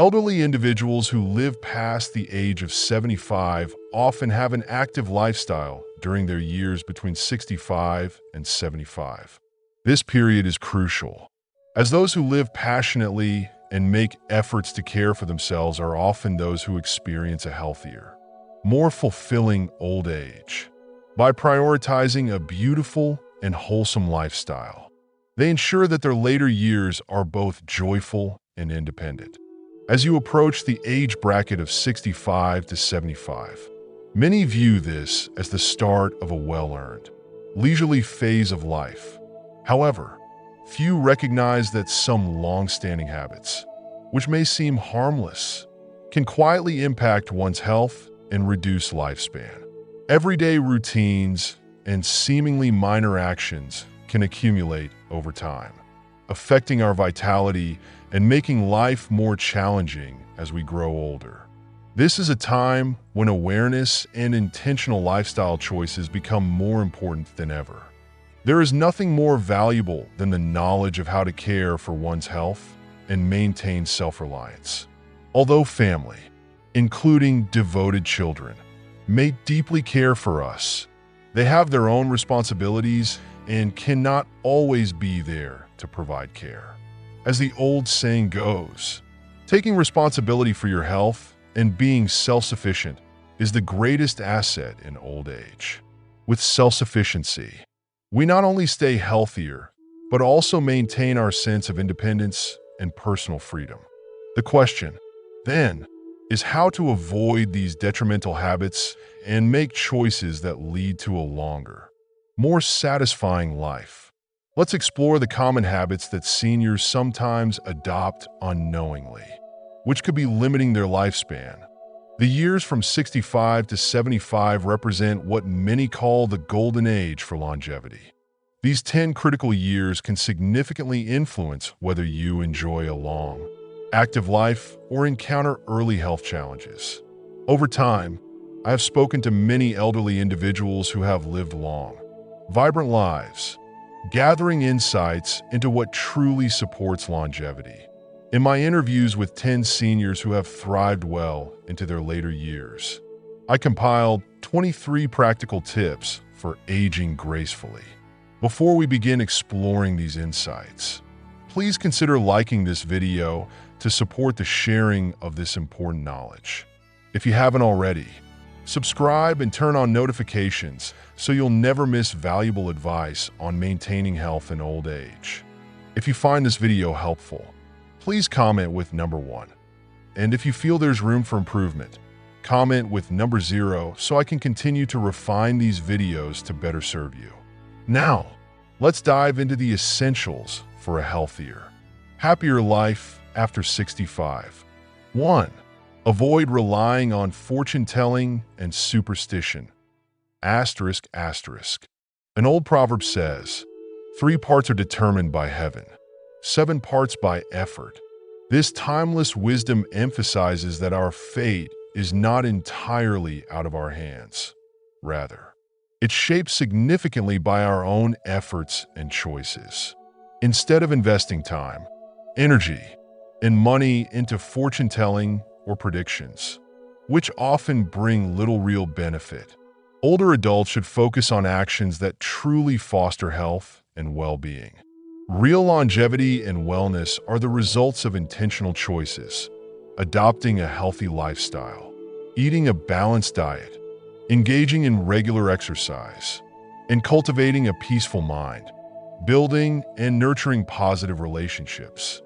Elderly individuals who live past the age of 75 often have an active lifestyle during their years between 65 and 75. This period is crucial, as those who live passionately and make efforts to care for themselves are often those who experience a healthier, more fulfilling old age. By prioritizing a beautiful and wholesome lifestyle, they ensure that their later years are both joyful and independent. As you approach the age bracket of 65 to 75, many view this as the start of a well-earned, leisurely phase of life. However, few recognize that some long-standing habits, which may seem harmless, can quietly impact one's health and reduce lifespan. Everyday routines and seemingly minor actions can accumulate over time, affecting our vitality and making life more challenging as we grow older. This is a time when awareness and intentional lifestyle choices become more important than ever. There is nothing more valuable than the knowledge of how to care for one's health and maintain self-reliance. Although family, including devoted children, may deeply care for us, they have their own responsibilities and cannot always be there to provide care. As the old saying goes, taking responsibility for your health and being self-sufficient is the greatest asset in old age. With self-sufficiency, we not only stay healthier, but also maintain our sense of independence and personal freedom. The question, then, is how to avoid these detrimental habits and make choices that lead to a longer, more satisfying life. Let's explore the common habits that seniors sometimes adopt unknowingly, which could be limiting their lifespan. The years from 65 to 75 represent what many call the golden age for longevity. These 10 critical years can significantly influence whether you enjoy a long, active life or encounter early health challenges. Over time, I have spoken to many elderly individuals who have lived long, vibrant lives, gathering insights into what truly supports longevity. In my interviews with 10 seniors who have thrived well into their later years, I compiled 23 practical tips for aging gracefully. Before we begin exploring these insights, please consider liking this video to support the sharing of this important knowledge. If you haven't already, subscribe and turn on notifications so you'll never miss valuable advice on maintaining health in old age. If you find this video helpful, please comment with number 1. And if you feel there's room for improvement, comment with number 0 so I can continue to refine these videos to better serve you. Now, let's dive into the essentials for a healthier, happier life after 65. 1. Avoid relying on fortune-telling and superstition. Asterisk, asterisk. An old proverb says, 3 parts are determined by heaven, 7 parts by effort. This timeless wisdom emphasizes that our fate is not entirely out of our hands. Rather, it's shaped significantly by our own efforts and choices. Instead of investing time, energy, and money into fortune-telling or predictions, which often bring little real benefit, older adults should focus on actions that truly foster health and well-being. Real longevity and wellness are the results of intentional choices, adopting a healthy lifestyle, eating a balanced diet, engaging in regular exercise, and cultivating a peaceful mind, building and nurturing positive relationships,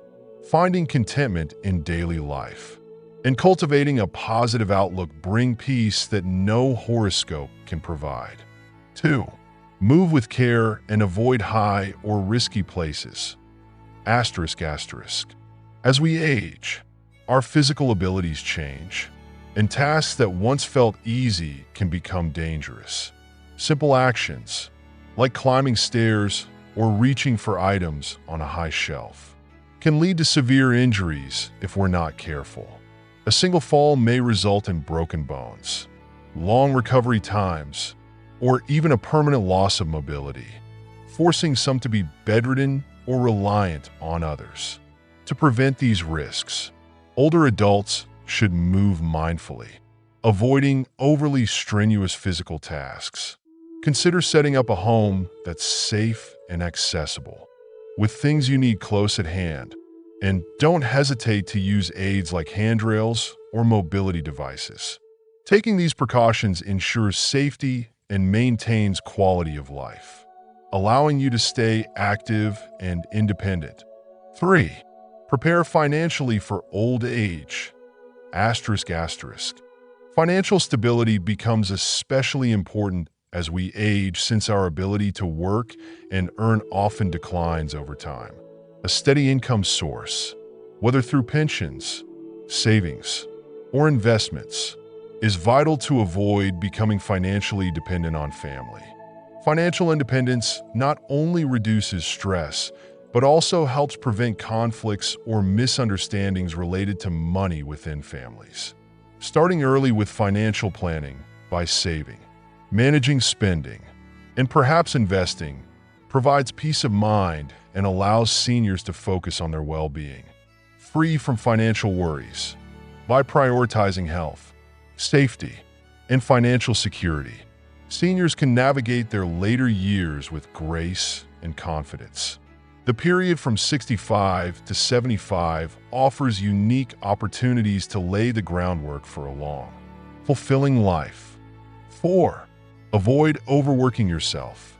finding contentment in daily life, and cultivating a positive outlook bring peace that no horoscope can provide. 2. Move with care and avoid high or risky places. Asterisk, asterisk. As we age, our physical abilities change, and tasks that once felt easy can become dangerous. Simple actions, like climbing stairs or reaching for items on a high shelf, can lead to severe injuries if we're not careful. A single fall may result in broken bones, long recovery times, or even a permanent loss of mobility, forcing some to be bedridden or reliant on others. To prevent these risks, Older adults should move mindfully, avoiding overly strenuous physical tasks. Consider setting up a home that's safe and accessible, with things you need close at hand, and don't hesitate to use aids like handrails or mobility devices. Taking these precautions ensures safety and maintains quality of life, allowing you to stay active and independent. 3. Prepare financially for old age. Asterisk asterisk. Financial stability becomes especially important as we age since our ability to work and earn often declines over time. A steady income source, whether through pensions, savings, or investments, is vital to avoid becoming financially dependent on family. Financial independence not only reduces stress, but also helps prevent conflicts or misunderstandings related to money within families. Starting early with financial planning by saving, managing spending, and perhaps investing provides peace of mind and allows seniors to focus on their well-being, free from financial worries. By prioritizing health, safety, and financial security, seniors can navigate their later years with grace and confidence. The period from 65 to 75 offers unique opportunities to lay the groundwork for a long, fulfilling life. 4. Avoid overworking yourself.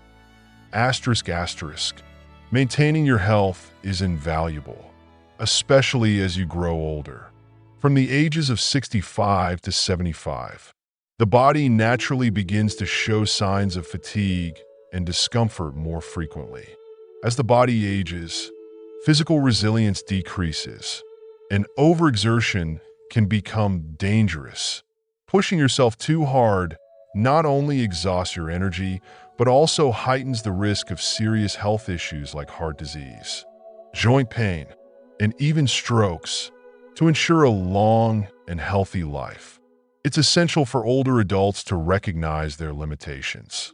Asterisk asterisk. Maintaining your health is invaluable, especially as you grow older. From the ages of 65 to 75, the body naturally begins to show signs of fatigue and discomfort more frequently. As the body ages, physical resilience decreases, and overexertion can become dangerous. Pushing yourself too hard not only exhausts your energy, but also heightens the risk of serious health issues like heart disease, joint pain, and even strokes. To ensure a long and healthy life, it's essential for older adults to recognize their limitations.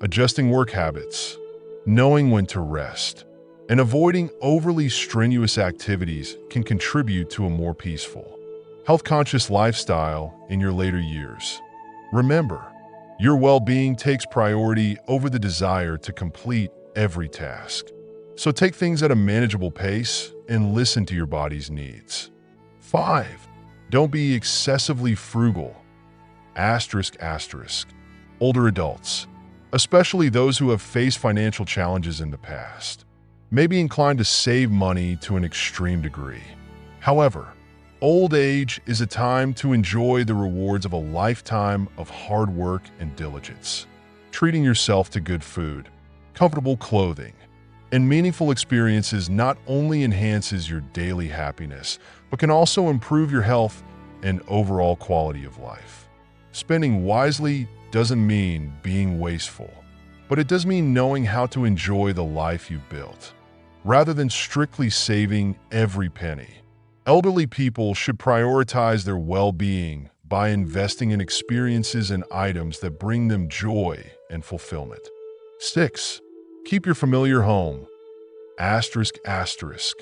Adjusting work habits, knowing when to rest, and avoiding overly strenuous activities can contribute to a more peaceful, health-conscious lifestyle in your later years. Remember, your well-being takes priority over the desire to complete every task. So take things at a manageable pace and listen to your body's needs. 5. Don't be excessively frugal. Asterisk asterisk. Older adults, especially those who have faced financial challenges in the past, may be inclined to save money to an extreme degree. However, old age is a time to enjoy the rewards of a lifetime of hard work and diligence. Treating yourself to good food, comfortable clothing, and meaningful experiences not only enhances your daily happiness, but can also improve your health and overall quality of life. Spending wisely doesn't mean being wasteful, but it does mean knowing how to enjoy the life you've built, rather than strictly saving every penny. Elderly people should prioritize their well-being by investing in experiences and items that bring them joy and fulfillment. 6. Keep your familiar home. Asterisk asterisk.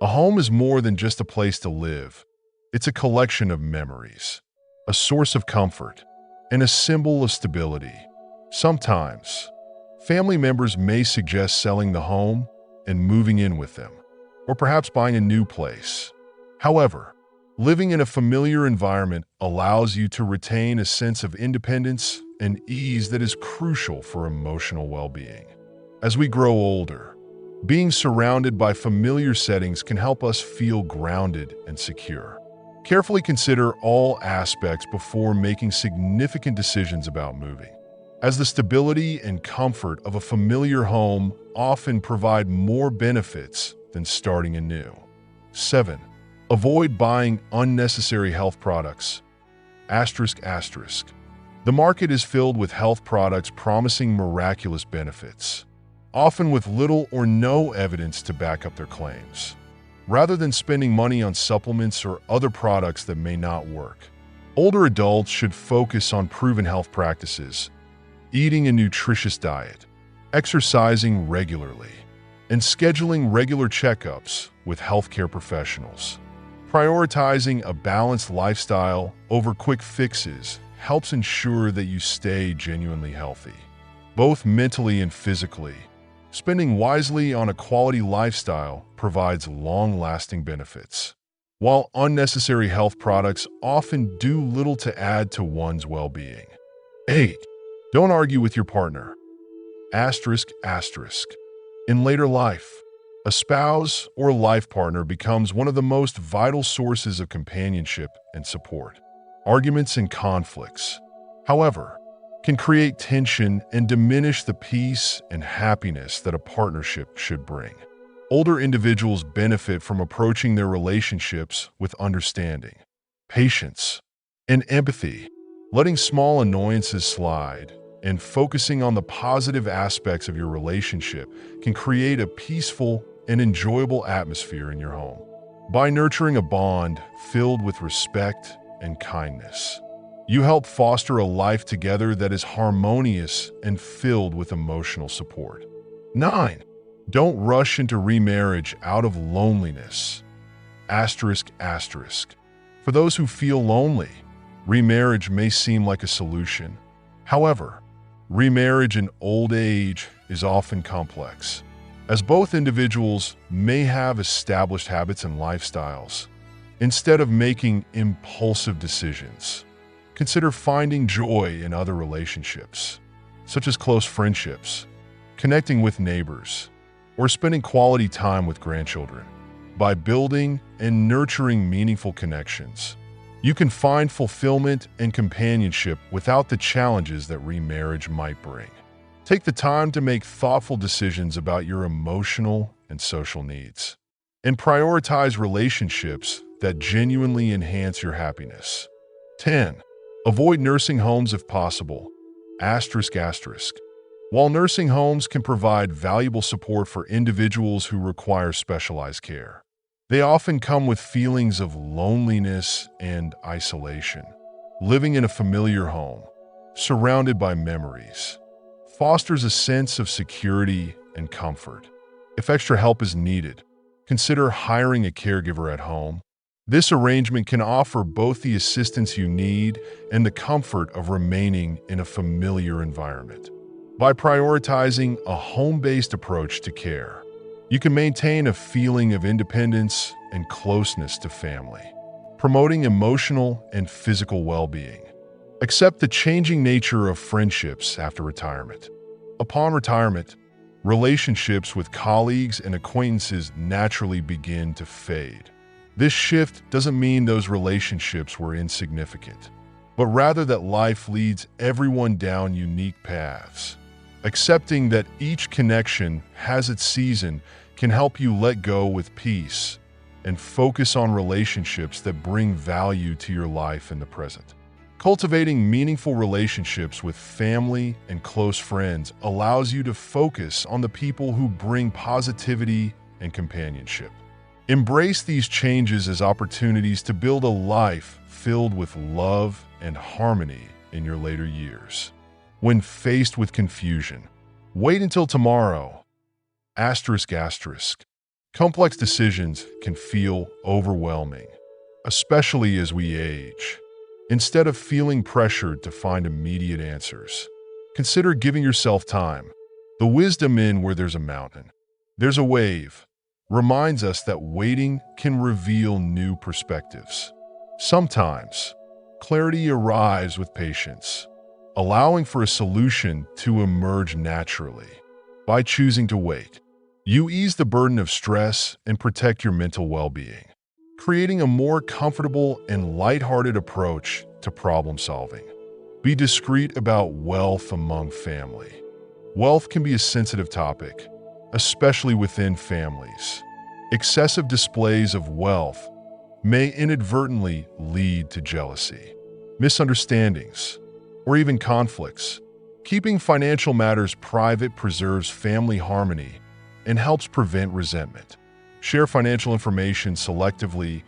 A home is more than just a place to live. It's a collection of memories, a source of comfort, and a symbol of stability. Sometimes, family members may suggest selling the home and moving in with them, or perhaps buying a new place. However, living in a familiar environment allows you to retain a sense of independence and ease that is crucial for emotional well-being. As we grow older, being surrounded by familiar settings can help us feel grounded and secure. Carefully consider all aspects before making significant decisions about moving, as the stability and comfort of a familiar home often provide more benefits than starting anew. 7. Avoid buying unnecessary health products. Asterisk asterisk. The market is filled with health products promising miraculous benefits, often with little or no evidence to back up their claims. Rather than spending money on supplements or other products that may not work, older adults should focus on proven health practices, eating a nutritious diet, exercising regularly, and scheduling regular checkups with healthcare professionals. Prioritizing a balanced lifestyle over quick fixes helps ensure that you stay genuinely healthy, both mentally and physically. Spending wisely on a quality lifestyle provides long-lasting benefits, while unnecessary health products often do little to add to one's well-being. 8. Don't argue with your partner. Asterisk, asterisk. In later life, a spouse or life partner becomes one of the most vital sources of companionship and support. Arguments and conflicts, however, can create tension and diminish the peace and happiness that a partnership should bring. Older individuals benefit from approaching their relationships with understanding, patience, and empathy, letting small annoyances slide and focusing on the positive aspects of your relationship can create a peaceful and enjoyable atmosphere in your home. By nurturing a bond filled with respect and kindness, you help foster a life together that is harmonious and filled with emotional support. 9. Don't rush into remarriage out of loneliness. Asterisk, asterisk. For those who feel lonely, remarriage may seem like a solution. However, remarriage in old age is often complex, as both individuals may have established habits and lifestyles. Instead of making impulsive decisions, consider finding joy in other relationships, such as close friendships, connecting with neighbors, or spending quality time with grandchildren. By building and nurturing meaningful connections, you can find fulfillment and companionship without the challenges that remarriage might bring. Take the time to make thoughtful decisions about your emotional and social needs, and prioritize relationships that genuinely enhance your happiness. 10. Avoid nursing homes if possible. Asterisk, asterisk. While nursing homes can provide valuable support for individuals who require specialized care, they often come with feelings of loneliness and isolation. Living in a familiar home, surrounded by memories, fosters a sense of security and comfort. If extra help is needed, consider hiring a caregiver at home. This arrangement can offer both the assistance you need and the comfort of remaining in a familiar environment. By prioritizing a home-based approach to care, you can maintain a feeling of independence and closeness to family, promoting emotional and physical well-being. Accept the changing nature of friendships after retirement. Upon retirement, relationships with colleagues and acquaintances naturally begin to fade. This shift doesn't mean those relationships were insignificant, but rather that life leads everyone down unique paths. Accepting that each connection has its season can help you let go with peace and focus on relationships that bring value to your life in the present. Cultivating meaningful relationships with family and close friends allows you to focus on the people who bring positivity and companionship. Embrace these changes as opportunities to build a life filled with love and harmony in your later years. When faced with confusion, wait until tomorrow. Asterisk, asterisk. Complex decisions can feel overwhelming, especially as we age. Instead of feeling pressured to find immediate answers, consider giving yourself time. The wisdom in where there's a mountain, there's a wave, reminds us that waiting can reveal new perspectives. Sometimes, clarity arrives with patience, allowing for a solution to emerge naturally. By choosing to wait, you ease the burden of stress and protect your mental well-being, creating a more comfortable and lighthearted approach to problem solving. Be discreet about wealth among family. Wealth can be a sensitive topic, especially within families. Excessive displays of wealth may inadvertently lead to jealousy, misunderstandings, or even conflicts. Keeping financial matters private preserves family harmony and helps prevent resentment. Share financial information selectively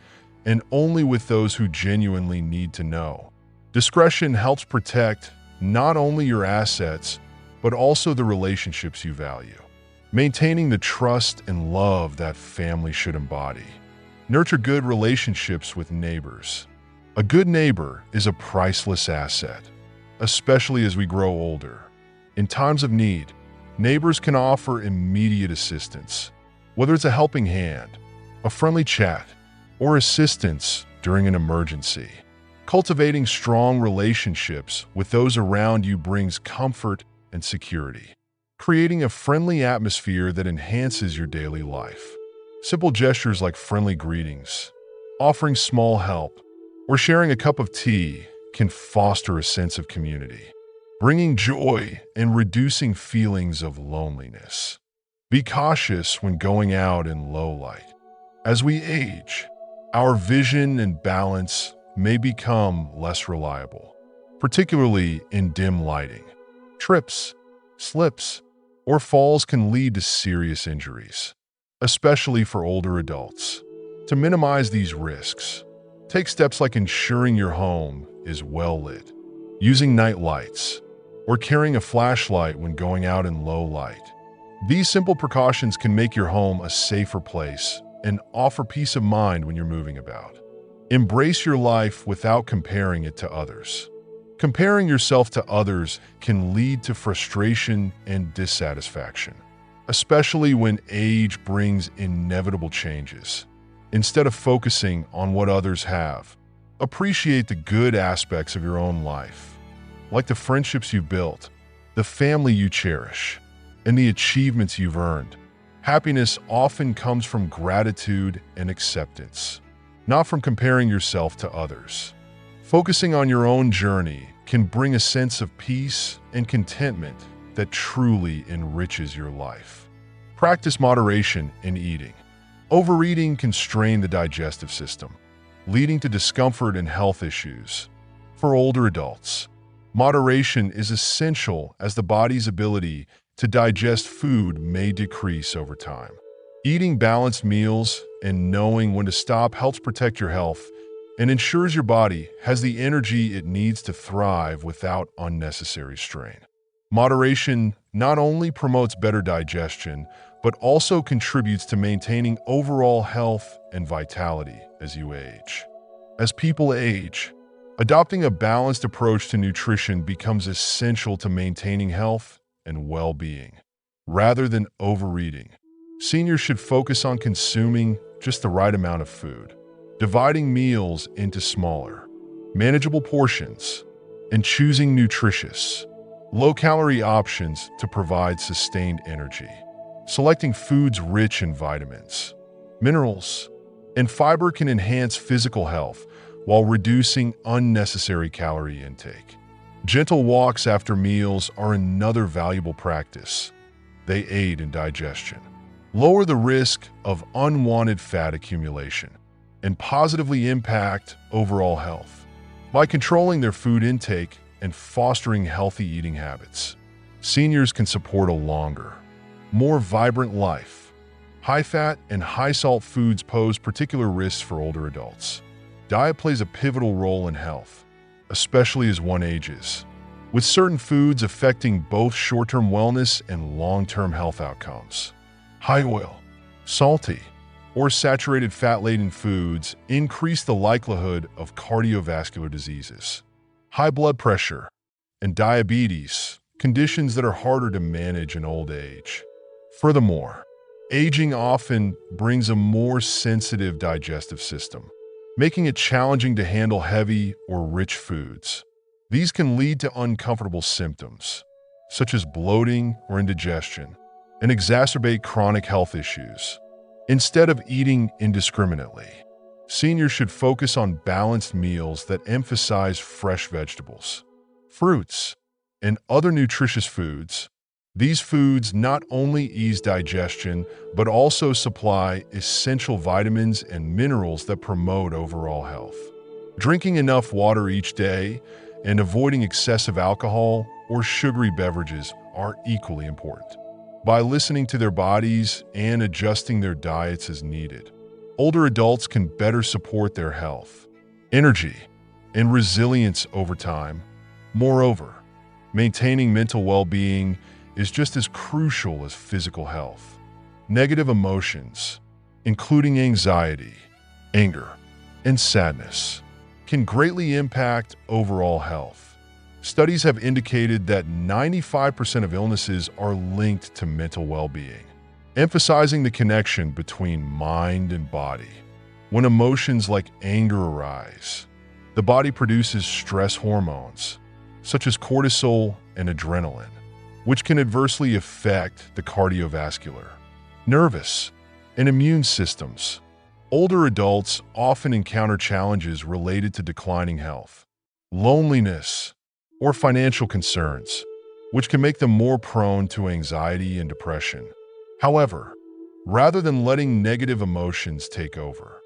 and only with those who genuinely need to know. Discretion helps protect not only your assets, but also the relationships you value, maintaining the trust and love that family should embody. Nurture good relationships with neighbors. A good neighbor is a priceless asset, especially as we grow older. In times of need, neighbors can offer immediate assistance, whether it's a helping hand, a friendly chat, or assistance during an emergency. Cultivating strong relationships with those around you brings comfort and security, creating a friendly atmosphere that enhances your daily life. Simple gestures like friendly greetings, offering small help, or sharing a cup of tea can foster a sense of community, bringing joy and reducing feelings of loneliness. Be cautious when going out in low light. As we age, our vision and balance may become less reliable, particularly in dim lighting. Trips, slips, or falls can lead to serious injuries, especially for older adults. To minimize these risks, take steps like ensuring your home is well lit, using night lights, or carrying a flashlight when going out in low light. These simple precautions can make your home a safer place and offer peace of mind when you're moving about. Embrace your life without comparing it to others. Comparing yourself to others can lead to frustration and dissatisfaction, especially when age brings inevitable changes. Instead of focusing on what others have, appreciate the good aspects of your own life, like the friendships you've built, the family you cherish, and the achievements you've earned. Happiness often comes from gratitude and acceptance, not from comparing yourself to others. Focusing on your own journey can bring a sense of peace and contentment that truly enriches your life. Practice moderation in eating. Overeating can strain the digestive system, leading to discomfort and health issues. For older adults, moderation is essential as the body's ability to digest food may decrease over time. Eating balanced meals and knowing when to stop helps protect your health and ensures your body has the energy it needs to thrive without unnecessary strain. Moderation not only promotes better digestion, but also contributes to maintaining overall health and vitality as you age. As people age, adopting a balanced approach to nutrition becomes essential to maintaining health and well-being, rather than overeating. Seniors should focus on consuming just the right amount of food, dividing meals into smaller, manageable portions, and choosing nutritious, low-calorie options to provide sustained energy. Selecting foods rich in vitamins, minerals, and fiber can enhance physical health while reducing unnecessary calorie intake. Gentle walks after meals are another valuable practice. They aid in digestion, lower the risk of unwanted fat accumulation, and positively impact overall health. By controlling their food intake and fostering healthy eating habits, seniors can support a longer, more vibrant life. High-fat and high-salt foods pose particular risks for older adults. Diet plays a pivotal role in health, especially as one ages, with certain foods affecting both short-term wellness and long-term health outcomes. High oil, salty, or saturated fat-laden foods increase the likelihood of cardiovascular diseases, high blood pressure, and diabetes, conditions that are harder to manage in old age. Furthermore, aging often brings a more sensitive digestive system, making it challenging to handle heavy or rich foods. These can lead to uncomfortable symptoms, such as bloating or indigestion, and exacerbate chronic health issues. Instead of eating indiscriminately, seniors should focus on balanced meals that emphasize fresh vegetables, fruits, and other nutritious foods. These foods not only ease digestion, but also supply essential vitamins and minerals that promote overall health. Drinking enough water each day and avoiding excessive alcohol or sugary beverages are equally important. By listening to their bodies and adjusting their diets as needed, older adults can better support their health, energy, and resilience over time. Moreover, maintaining mental well-being is just as crucial as physical health. Negative emotions, including anxiety, anger, and sadness can greatly impact overall health. Studies have indicated that 95% of illnesses are linked to mental well-being, emphasizing the connection between mind and body. When emotions like anger arise, the body produces stress hormones, such as cortisol and adrenaline, which can adversely affect the cardiovascular, nervous, and immune systems. Older adults often encounter challenges related to declining health, loneliness, or financial concerns, which can make them more prone to anxiety and depression. However, rather than letting negative emotions take over,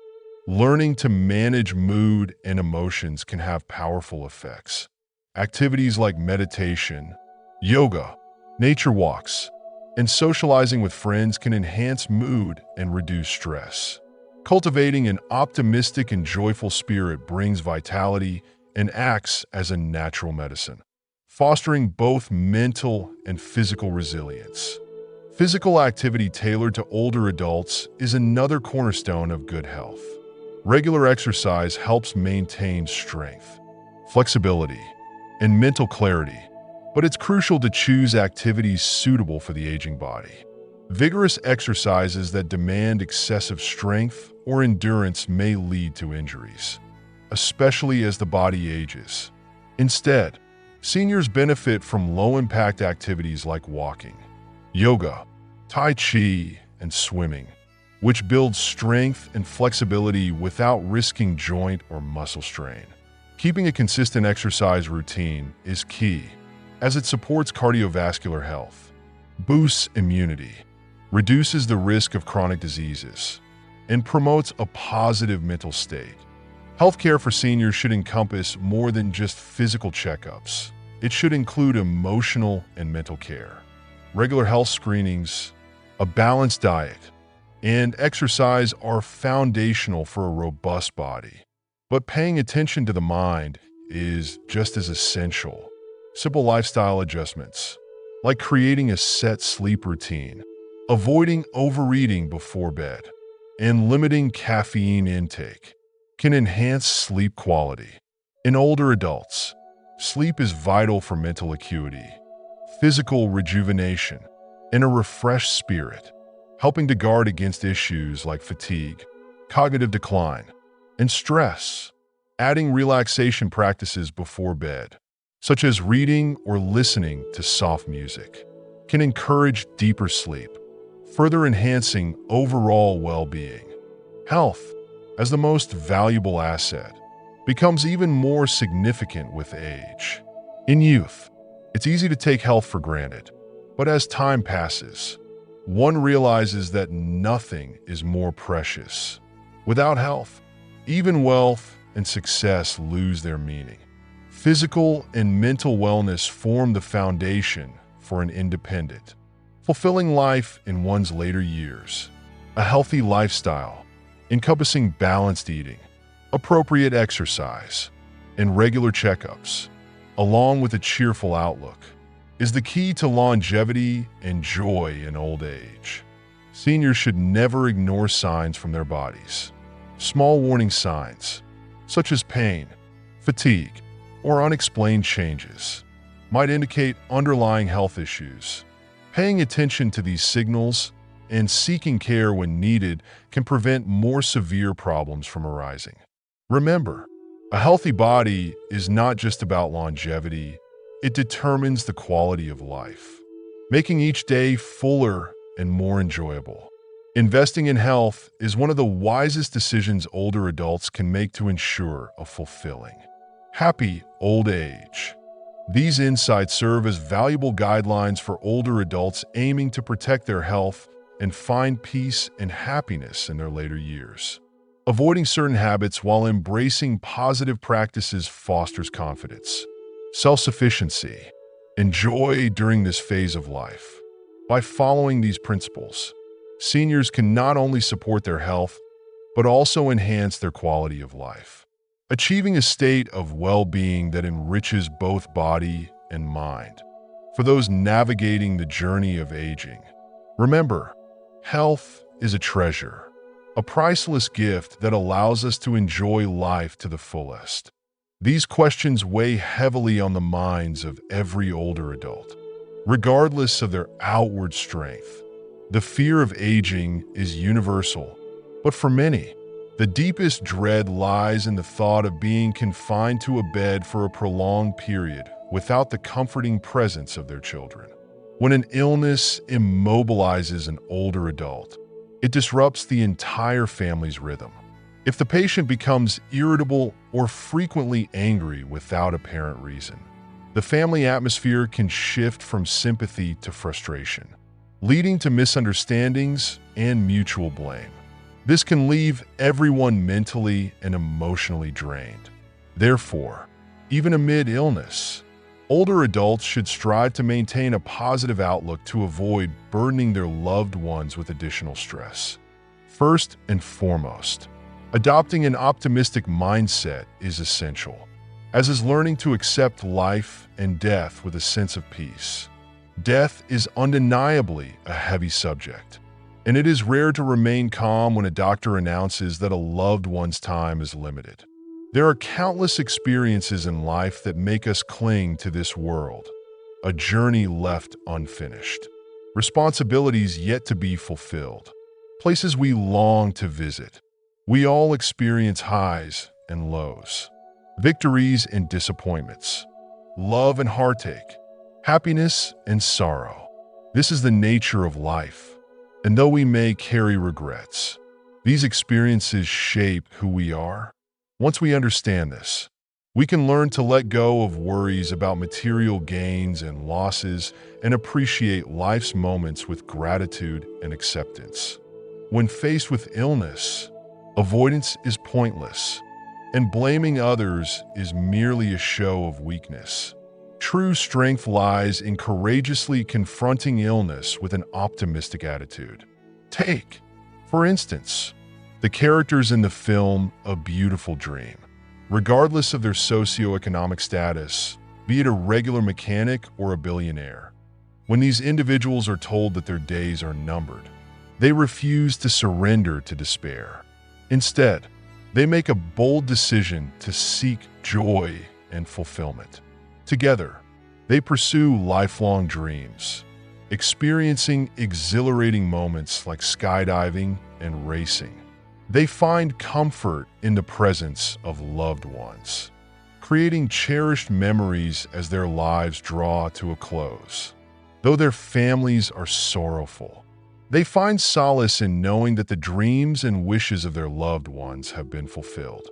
learning to manage mood and emotions can have powerful effects. Activities like meditation, yoga, nature walks, and socializing with friends can enhance mood and reduce stress. Cultivating an optimistic and joyful spirit brings vitality and acts as a natural medicine, fostering both mental and physical resilience. Physical activity tailored to older adults is another cornerstone of good health. Regular exercise helps maintain strength, flexibility, and mental clarity, but it's crucial to choose activities suitable for the aging body. Vigorous exercises that demand excessive strength or endurance may lead to injuries, especially as the body ages. Instead, seniors benefit from low-impact activities like walking, yoga, tai chi, and swimming, which builds strength and flexibility without risking joint or muscle strain. Keeping a consistent exercise routine is key, as it supports cardiovascular health, boosts immunity, reduces the risk of chronic diseases, and promotes a positive mental state. Healthcare for seniors should encompass more than just physical checkups. It should include emotional and mental care, regular health screenings, a balanced diet, and exercise are foundational for a robust body. But paying attention to the mind is just as essential. Simple lifestyle adjustments, like creating a set sleep routine, avoiding overeating before bed, and limiting caffeine intake, can enhance sleep quality. In older adults, sleep is vital for mental acuity, physical rejuvenation, and a refreshed spirit, helping to guard against issues like fatigue, cognitive decline, and stress. Adding relaxation practices before bed, such as reading or listening to soft music, can encourage deeper sleep, further enhancing overall well-being. Health, as the most valuable asset, becomes even more significant with age. In youth, it's easy to take health for granted, but as time passes, one realizes that nothing is more precious. Without health, even wealth and success lose their meaning. Physical and mental wellness form the foundation for an independent, fulfilling life in one's later years. A healthy lifestyle, encompassing balanced eating, appropriate exercise, and regular checkups, along with a cheerful outlook, is the key to longevity and joy in old age. Seniors should never ignore signs from their bodies. Small warning signs, such as pain, fatigue, or unexplained changes, might indicate underlying health issues. Paying attention to these signals and seeking care when needed can prevent more severe problems from arising. Remember, a healthy body is not just about longevity, it determines the quality of life, making each day fuller and more enjoyable. Investing in health is one of the wisest decisions older adults can make to ensure a fulfilling, happy old age. These insights serve as valuable guidelines for older adults aiming to protect their health and find peace and happiness in their later years. Avoiding certain habits while embracing positive practices fosters confidence, self-sufficiency, and joy during this phase of life. By following these principles, seniors can not only support their health, but also enhance their quality of life, achieving a state of well-being that enriches both body and mind. For those navigating the journey of aging, remember, health is a treasure, a priceless gift that allows us to enjoy life to the fullest. These questions weigh heavily on the minds of every older adult. Regardless of their outward strength, the fear of aging is universal, but for many, the deepest dread lies in the thought of being confined to a bed for a prolonged period without the comforting presence of their children. When an illness immobilizes an older adult, it disrupts the entire family's rhythm. If the patient becomes irritable or frequently angry without apparent reason, the family atmosphere can shift from sympathy to frustration, leading to misunderstandings and mutual blame. This can leave everyone mentally and emotionally drained. Therefore, even amid illness, older adults should strive to maintain a positive outlook to avoid burdening their loved ones with additional stress. First and foremost, adopting an optimistic mindset is essential, as is learning to accept life and death with a sense of peace. Death is undeniably a heavy subject, and it is rare to remain calm when a doctor announces that a loved one's time is limited. There are countless experiences in life that make us cling to this world, a journey left unfinished, responsibilities yet to be fulfilled, places we long to visit. We all experience highs and lows, victories and disappointments, love and heartache, happiness and sorrow. This is the nature of life. And though we may carry regrets, these experiences shape who we are. Once we understand this, we can learn to let go of worries about material gains and losses and appreciate life's moments with gratitude and acceptance. When faced with illness, avoidance is pointless, and blaming others is merely a show of weakness. True strength lies in courageously confronting illness with an optimistic attitude. Take, for instance, the characters in the film A Beautiful Dream. Regardless of their socioeconomic status, be it a regular mechanic or a billionaire, when these individuals are told that their days are numbered, they refuse to surrender to despair. Instead, they make a bold decision to seek joy and fulfillment. Together, they pursue lifelong dreams, experiencing exhilarating moments like skydiving and racing. They find comfort in the presence of loved ones, creating cherished memories as their lives draw to a close. Though their families are sorrowful, they find solace in knowing that the dreams and wishes of their loved ones have been fulfilled.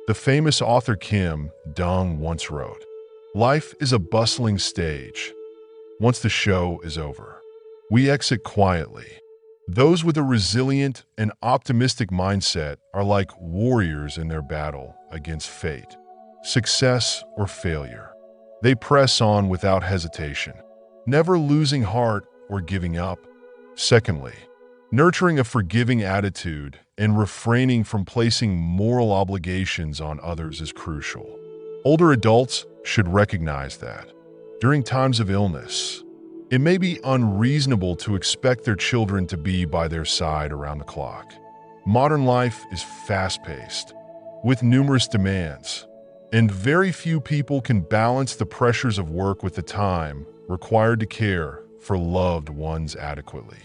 The famous author Kim Dong once wrote, "Life is a bustling stage. Once the show is over, we exit quietly." Those with a resilient and optimistic mindset are like warriors in their battle against fate, success or failure. They press on without hesitation, never losing heart or giving up. Secondly, nurturing a forgiving attitude and refraining from placing moral obligations on others is crucial. Older adults should recognize that, during times of illness, it may be unreasonable to expect their children to be by their side around the clock. Modern life is fast-paced, with numerous demands, and very few people can balance the pressures of work with the time required to care for loved ones adequately.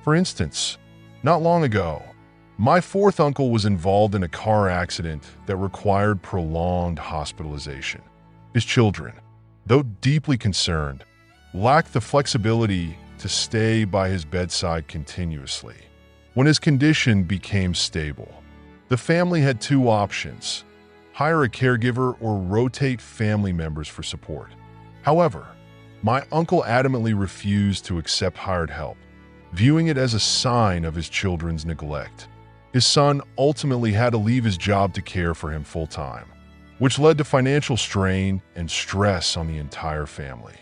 For instance, not long ago, my fourth uncle was involved in a car accident that required prolonged hospitalization. His children, though deeply concerned, lacked the flexibility to stay by his bedside continuously. When his condition became stable, the family had two options: hire a caregiver or rotate family members for support. However, my uncle adamantly refused to accept hired help, viewing it as a sign of his children's neglect. His son ultimately had to leave his job to care for him full-time, which led to financial strain and stress on the entire family.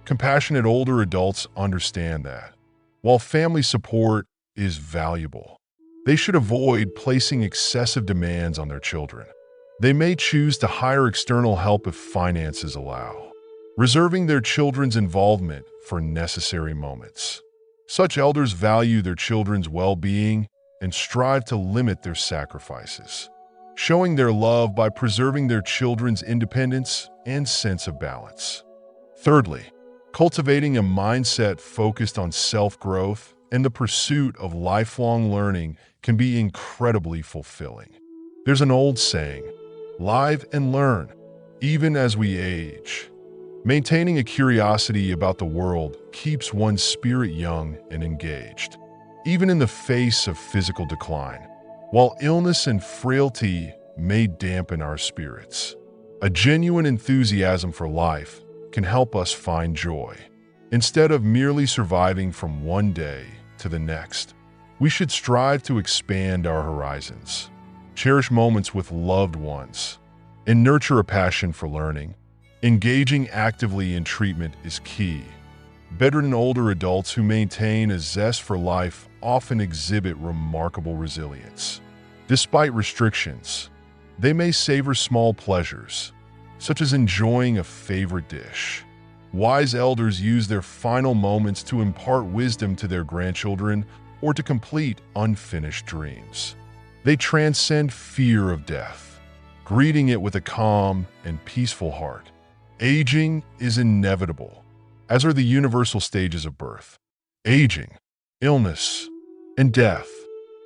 Compassionate older adults understand that, while family support is valuable, they should avoid placing excessive demands on their children. They may choose to hire external help if finances allow, reserving their children's involvement for necessary moments. Such elders value their children's well-being and strive to limit their sacrifices, showing their love by preserving their children's independence and sense of balance. Thirdly, cultivating a mindset focused on self-growth and the pursuit of lifelong learning can be incredibly fulfilling. There's an old saying, "Live and learn, even as we age." Maintaining a curiosity about the world keeps one's spirit young and engaged, even in the face of physical decline. While illness and frailty may dampen our spirits, a genuine enthusiasm for life can help us find joy. Instead of merely surviving from one day to the next, we should strive to expand our horizons, cherish moments with loved ones, and nurture a passion for learning. Engaging actively in treatment is key. Bedridden and older adults who maintain a zest for life often exhibit remarkable resilience. Despite restrictions, they may savor small pleasures, such as enjoying a favorite dish. Wise elders use their final moments to impart wisdom to their grandchildren or to complete unfinished dreams. They transcend fear of death, greeting it with a calm and peaceful heart. Aging is inevitable, as are the universal stages of birth, aging, illness, and death.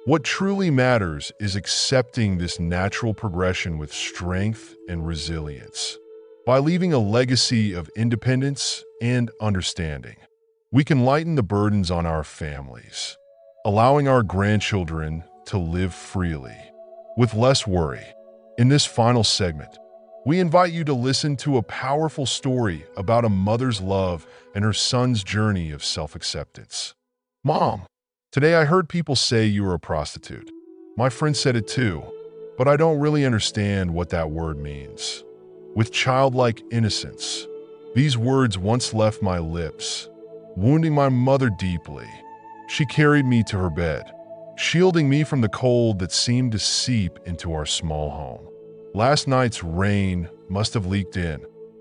What truly matters is accepting this natural progression with strength and resilience. By leaving a legacy of independence and understanding, we can lighten the burdens on our families, allowing our grandchildren to live freely, with less worry. In this final segment, we invite you to listen to a powerful story about a mother's love and her son's journey of self-acceptance. "Mom, today I heard people say you were a prostitute. My friend said it too, but I don't really understand what that word means." With childlike innocence, these words once left my lips, wounding my mother deeply. She carried me to her bed, shielding me from the cold that seemed to seep into our small home. Last night's rain must have leaked in,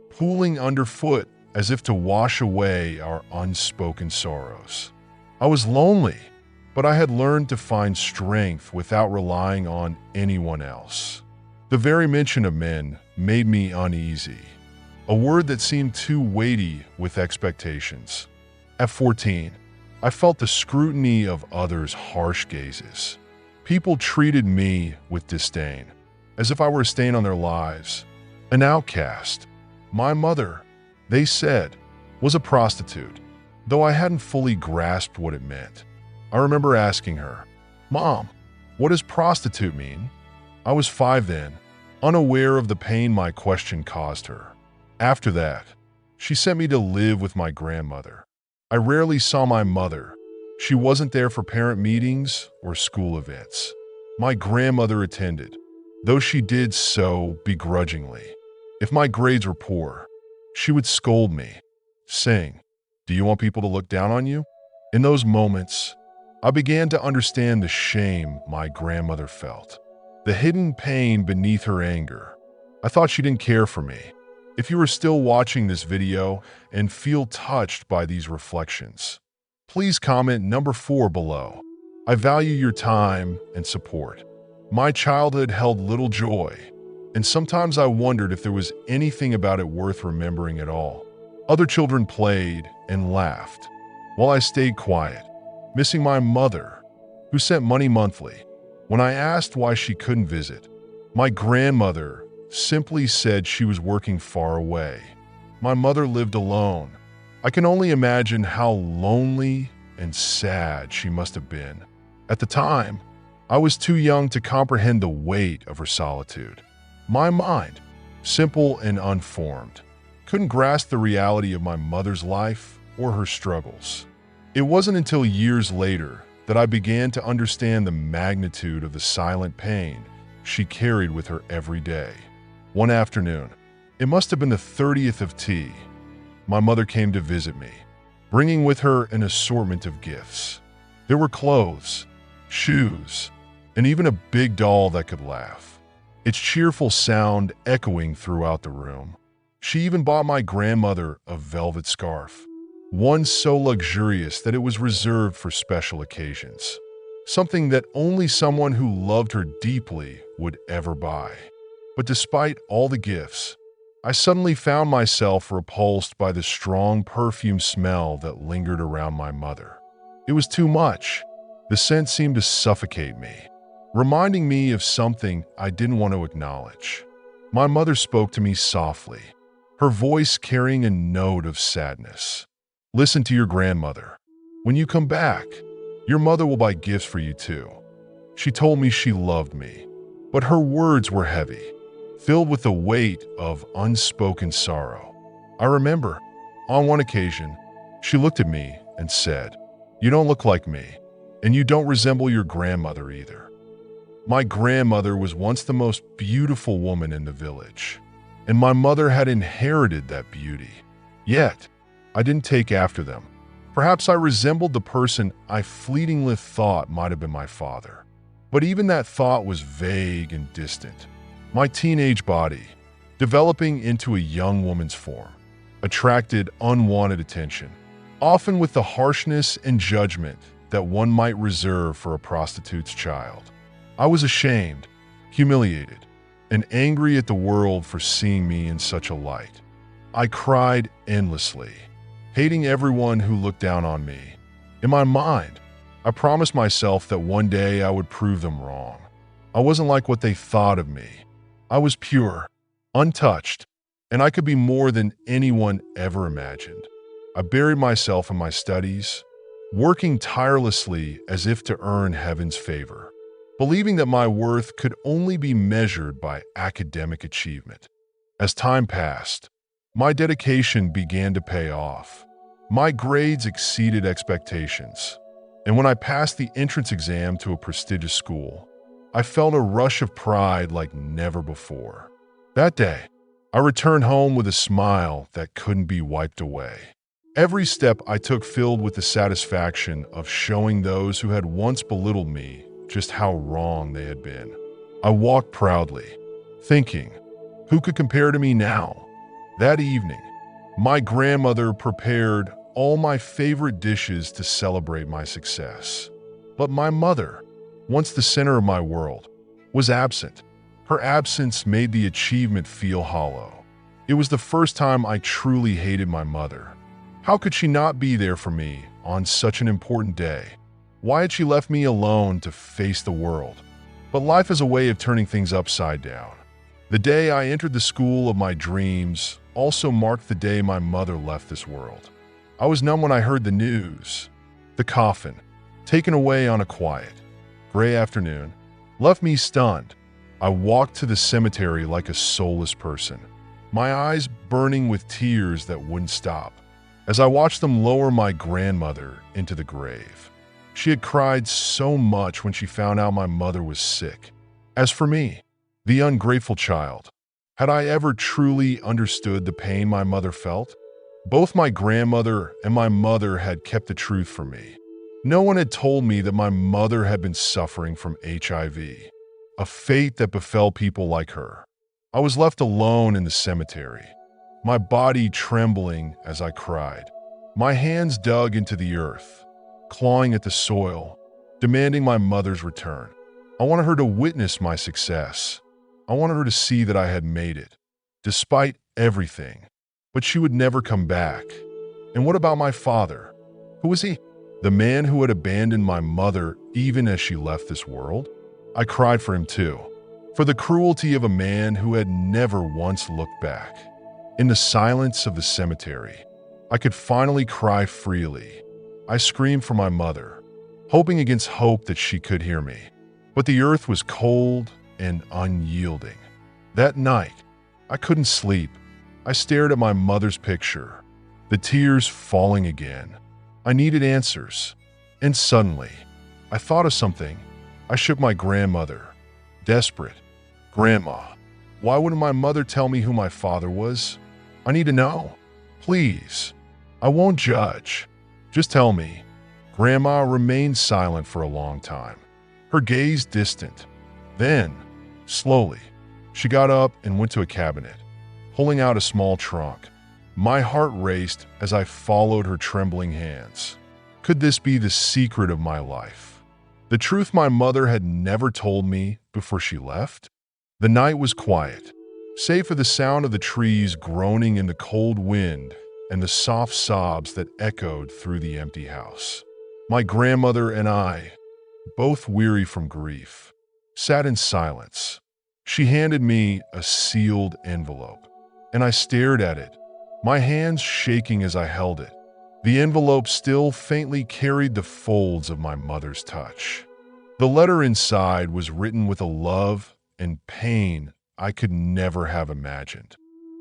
pooling underfoot as if to wash away our unspoken sorrows. I was lonely, but I had learned to find strength without relying on anyone else. The very mention of men made me uneasy, a word that seemed too weighty with expectations. At 14, I felt the scrutiny of others' harsh gazes. People treated me with disdain, as if I were a stain on their lives, an outcast. My mother, they said, was a prostitute, though I hadn't fully grasped what it meant. I remember asking her, "Mom, what does prostitute mean?" I was 5 then, unaware of the pain my question caused her. After that, she sent me to live with my grandmother. I rarely saw my mother. She wasn't there for parent meetings or school events. My grandmother attended, though she did so begrudgingly. If my grades were poor, she would scold me, saying, "Do you want people to look down on you?" In those moments, I began to understand the shame my grandmother felt, the hidden pain beneath her anger. I thought she didn't care for me. If you are still watching this video and feel touched by these reflections, please comment number 4 below. I value your time and support. My childhood held little joy, and sometimes I wondered if there was anything about it worth remembering at all. Other children played and laughed, while I stayed quiet, missing my mother, who sent money monthly. When I asked why she couldn't visit, my grandmother simply said she was working far away. My mother lived alone. I can only imagine how lonely and sad she must have been. At the time, I was too young to comprehend the weight of her solitude. My mind, simple and unformed, couldn't grasp the reality of my mother's life or her struggles. It wasn't until years later that I began to understand the magnitude of the silent pain she carried with her every day. One afternoon, it must have been the 30th of tea, my mother came to visit me, bringing with her an assortment of gifts. There were clothes, shoes, and even a big doll that could laugh, its cheerful sound echoing throughout the room. She even bought my grandmother a velvet scarf, one so luxurious that it was reserved for special occasions. something that only someone who loved her deeply would ever buy. But despite all the gifts, I suddenly found myself repulsed by the strong perfume smell that lingered around my mother. It was too much. The scent seemed to suffocate me, reminding me of something I didn't want to acknowledge. My mother spoke to me softly, her voice carrying a note of sadness. "Listen to your grandmother. When you come back, your mother will buy gifts for you too." She told me she loved me, but her words were heavy, filled with the weight of unspoken sorrow. I remember, on one occasion, she looked at me and said, "You don't look like me, and you don't resemble your grandmother either." My grandmother was once the most beautiful woman in the village, and my mother had inherited that beauty. Yet, I didn't take after them. Perhaps I resembled the person I fleetingly thought might have been my father. But even that thought was vague and distant. My teenage body, developing into a young woman's form, attracted unwanted attention, often with the harshness and judgment that one might reserve for a prostitute's child. I was ashamed, humiliated, and angry at the world for seeing me in such a light. I cried endlessly, hating everyone who looked down on me. In my mind, I promised myself that one day I would prove them wrong. I wasn't like what they thought of me. I was pure, untouched, and I could be more than anyone ever imagined. I buried myself in my studies, working tirelessly as if to earn heaven's favor, believing that my worth could only be measured by academic achievement. As time passed, my dedication began to pay off. My grades exceeded expectations, and when I passed the entrance exam to a prestigious school, I felt a rush of pride like never before. That day, I returned home with a smile that couldn't be wiped away. Every step I took filled with the satisfaction of showing those who had once belittled me just how wrong they had been. I walked proudly, thinking, who could compare to me now? That evening, my grandmother prepared all my favorite dishes to celebrate my success. But my mother, once the center of my world, was absent. Her absence made the achievement feel hollow. It was the first time I truly hated my mother. How could she not be there for me on such an important day? Why had she left me alone to face the world? But life is a way of turning things upside down. The day I entered the school of my dreams also marked the day my mother left this world. I was numb when I heard the news. The coffin, taken away on a quiet, gray afternoon, left me stunned. I walked to the cemetery like a soulless person, my eyes burning with tears that wouldn't stop, as I watched them lower my grandmother into the grave. She had cried so much when she found out my mother was sick. As for me, the ungrateful child, had I ever truly understood the pain my mother felt? Both my grandmother and my mother had kept the truth from me. No one had told me that my mother had been suffering from HIV, a fate that befell people like her. I was left alone in the cemetery, my body trembling as I cried. My hands dug into the earth, clawing at the soil, demanding my mother's return. I wanted her to witness my success. I wanted her to see that I had made it, despite everything. But she would never come back. And what about my father? Who was he? The man who had abandoned my mother even as she left this world? I cried for him too, for the cruelty of a man who had never once looked back. In the silence of the cemetery, I could finally cry freely. I screamed for my mother, hoping against hope that she could hear me. But the earth was cold and unyielding. That night, I couldn't sleep. I stared at my mother's picture, the tears falling again. I needed answers. And suddenly, I thought of something. I shook my grandmother, desperate. "Grandma, why wouldn't my mother tell me who my father was? I need to know. Please. I won't judge. Just tell me." Grandma remained silent for a long time, her gaze distant. Then, slowly, she got up and went to a cabinet, pulling out a small trunk. My heart raced as I followed her trembling hands. Could this be the secret of my life? The truth my mother had never told me before she left? The night was quiet, save for the sound of the trees groaning in the cold wind and the soft sobs that echoed through the empty house. My grandmother and I, both weary from grief, sat in silence. She handed me a sealed envelope, and I stared at it, my hands shaking as I held it. The envelope still faintly carried the folds of my mother's touch. The letter inside was written with a love and pain I could never have imagined.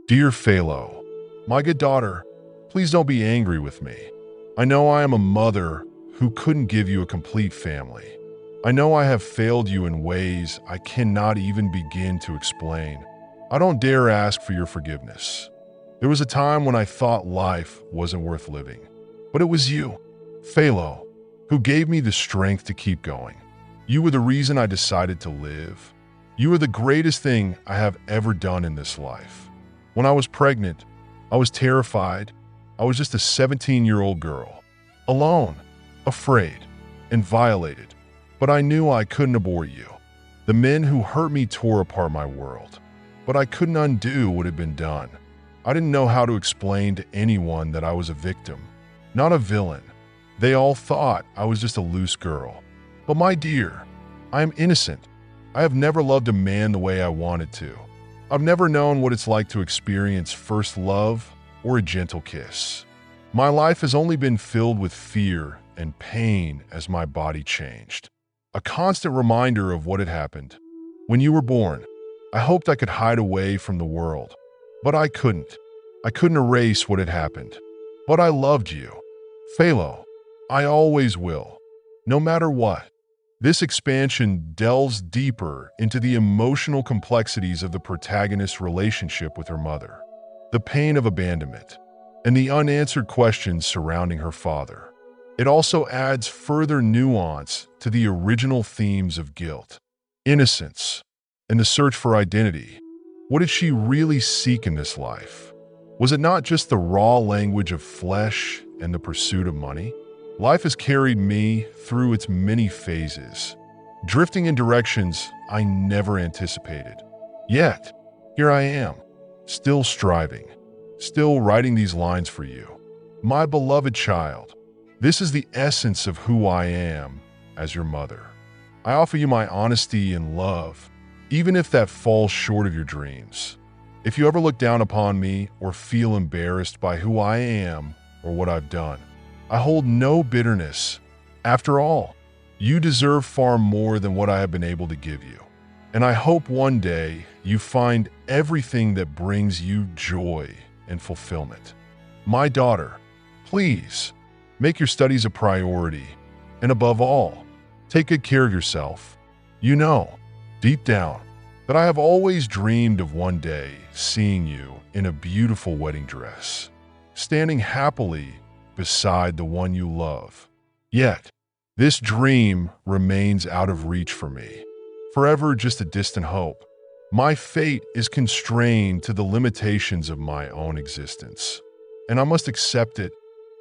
Dear Phalo, my good daughter, please don't be angry with me. I know I am a mother who couldn't give you a complete family. I know I have failed you in ways I cannot even begin to explain. I don't dare ask for your forgiveness. There was a time when I thought life wasn't worth living. But it was you, Phalo, who gave me the strength to keep going. You were the reason I decided to live. You were the greatest thing I have ever done in this life. When I was pregnant, I was terrified. I was just a 17-year-old girl, alone, afraid, and violated. But I knew I couldn't abort you. The men who hurt me tore apart my world, but I couldn't undo what had been done. I didn't know how to explain to anyone that I was a victim, not a villain. They all thought I was just a loose girl. But my dear, I am innocent. I have never loved a man the way I wanted to. I've never known what it's like to experience first love or a gentle kiss. My life has only been filled with fear and pain as my body changed. A constant reminder of what had happened. When you were born, I hoped I could hide away from the world, but I couldn't. I couldn't erase what had happened. But I loved you. Phalo, I always will, no matter what. This expansion delves deeper into the emotional complexities of the protagonist's relationship with her mother, the pain of abandonment, and the unanswered questions surrounding her father. It also adds further nuance to the original themes of guilt, innocence, and the search for identity. What did she really seek in this life? Was it not just the raw language of flesh and the pursuit of money? Life has carried me through its many phases, drifting in directions I never anticipated. Yet, here I am, still striving, still writing these lines for you. My beloved child, this is the essence of who I am as your mother. I offer you my honesty and love, even if that falls short of your dreams. If you ever look down upon me or feel embarrassed by who I am or what I've done, I hold no bitterness. After all, you deserve far more than what I have been able to give you. And I hope one day you find everything that brings you joy and fulfillment. My daughter, please, make your studies a priority, and above all, take good care of yourself. You know, deep down, that I have always dreamed of one day seeing you in a beautiful wedding dress, standing happily beside the one you love. Yet, this dream remains out of reach for me, forever just a distant hope. My fate is constrained to the limitations of my own existence, and I must accept it.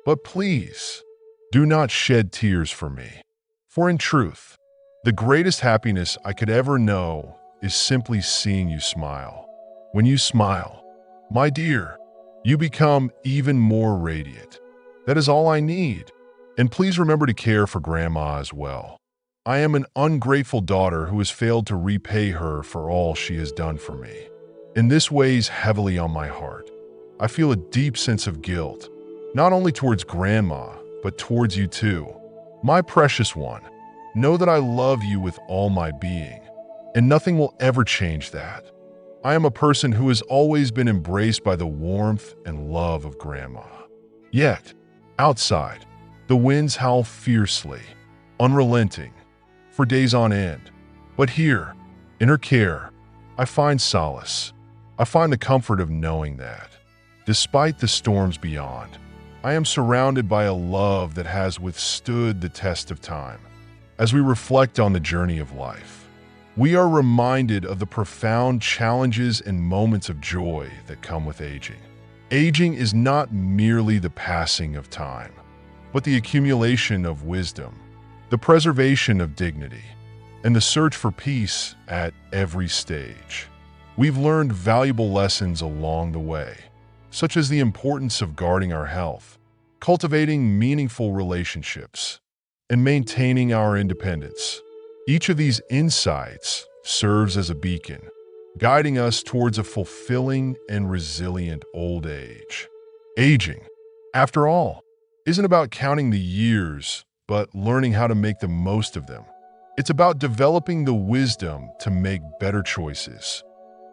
But please, do not shed tears for me. For in truth, the greatest happiness I could ever know is simply seeing you smile. When you smile, my dear, you become even more radiant. That is all I need. And please remember to care for Grandma as well. I am an ungrateful daughter who has failed to repay her for all she has done for me. And this weighs heavily on my heart. I feel a deep sense of guilt, not only towards Grandma, but towards you too. My precious one, know that I love you with all my being, and nothing will ever change that. I am a person who has always been embraced by the warmth and love of Grandma. Yet, outside, the winds howl fiercely, unrelenting, for days on end. But here, in her care, I find solace. I find the comfort of knowing that, despite the storms beyond, I am surrounded by a love that has withstood the test of time. As we reflect on the journey of life, we are reminded of the profound challenges and moments of joy that come with aging. Aging is not merely the passing of time, but the accumulation of wisdom, the preservation of dignity, and the search for peace at every stage. We've learned valuable lessons along the way, such as the importance of guarding our health, cultivating meaningful relationships, and maintaining our independence. Each of these insights serves as a beacon, guiding us towards a fulfilling and resilient old age. Aging, after all, isn't about counting the years, but learning how to make the most of them. It's about developing the wisdom to make better choices,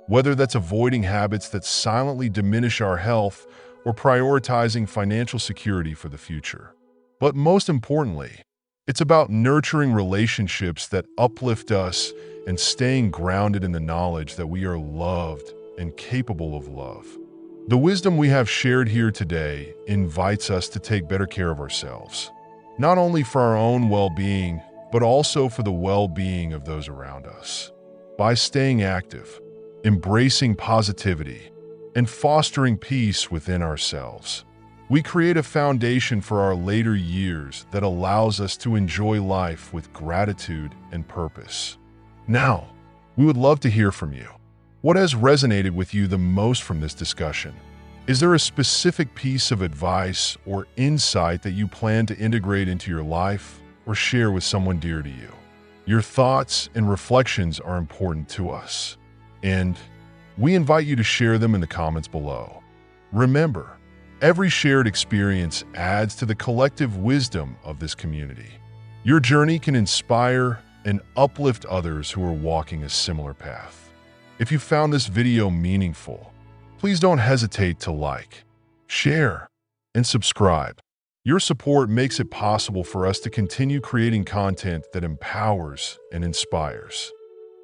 whether that's avoiding habits that silently diminish our health or prioritizing financial security for the future. But most importantly, it's about nurturing relationships that uplift us and staying grounded in the knowledge that we are loved and capable of love. The wisdom we have shared here today invites us to take better care of ourselves, not only for our own well-being, but also for the well-being of those around us. By staying active, embracing positivity, and fostering peace within ourselves, we create a foundation for our later years that allows us to enjoy life with gratitude and purpose. Now, we would love to hear from you. What has resonated with you the most from this discussion? Is there a specific piece of advice or insight that you plan to integrate into your life or share with someone dear to you? Your thoughts and reflections are important to us, and we invite you to share them in the comments below. Remember, every shared experience adds to the collective wisdom of this community. Your journey can inspire and uplift others who are walking a similar path. If you found this video meaningful, please don't hesitate to like, share, and subscribe. Your support makes it possible for us to continue creating content that empowers and inspires.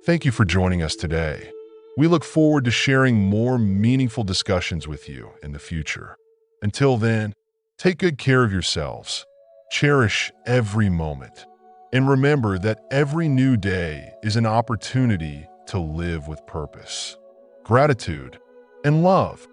Thank you for joining us today. We look forward to sharing more meaningful discussions with you in the future. Until then, take good care of yourselves, cherish every moment, and remember that every new day is an opportunity to live with purpose, gratitude, and love.